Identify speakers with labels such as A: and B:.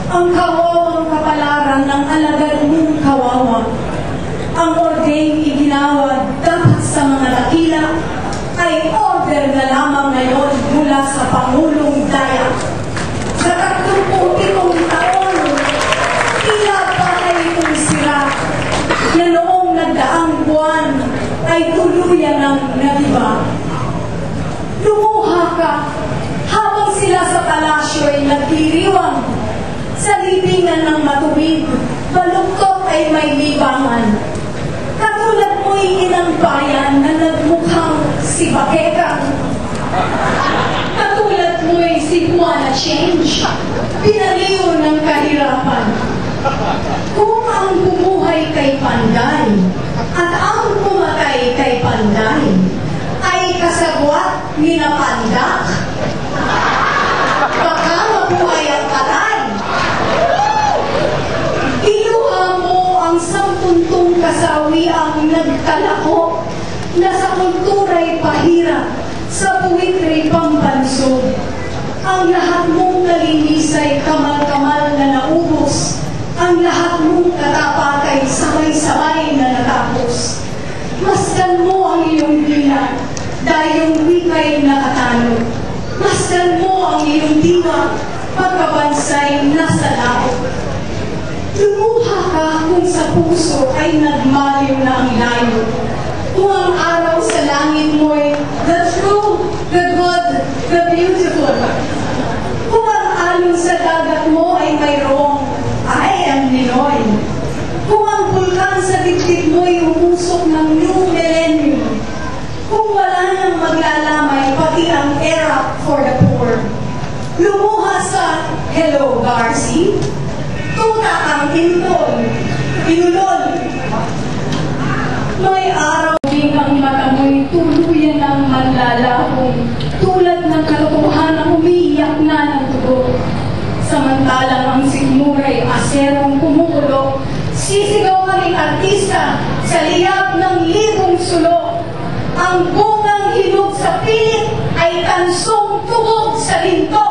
A: ang kawawang kapalaran ng alagad mong kawawa. Ang ordeng iginawa dapat sa mga dakila ay order na lamang ngayon mula sa Pangulong Daya. Sa 37 taon, tila pa ay itong sira na noong nagdaang buwan ay tuluyan ng nagiba. Lumuha ka habang sila sa palasyo ay nagdiriwang. Sa libingan ng matuwid, baluktot ay may libangan. Katulad mo'y inang bayan na nagmukhang si Bakekang. Katulad mo'y si Juana Change, pinaliw ng kahirapan. Kung ang bumuhay kay Panday at ang pumatay kay Panday ay kasabwat ni na Pandak, baka mabuhay ang patay. Iluha mo ang 10 kasawi ang nagtalako na sa kultura'y pahirap, sa puwitry pambansog. Ang lahat mong nalinisay kamal-kamal na naubos, ang lahat mong katapakay sabay-sabay na natapos. Masdan mo ang iyong bilang, dayong wikay nakatalo. Masdan mo ang iyong diwa, pagkabansay nasa lao. Lumuha ka kung sa puso ay nagmaliw na ang layo. Kung ang araw sa langit mo'y the true, the good, the beautiful. Kung ang alon sa dagat mo ay mayroong I am Ninoy. Kung ang bulkan sa dibdib mo'y umusok ng new millennium. Kung wala nang maglalamay pati ang era for the poor. Lumuha sa Hello Garci, tuta ang inulol. May araw din ang mata mo'y tuluyan ng manlalahong, tulad ng kalokohanang umiiyak na ng tugo. Samantalang ang sigmuray aserong kumukulo, sisigaw ka rin artista sa liyab ng libong sulo. Ang bungang hinog sa pilit ay tansong tugog sa linto.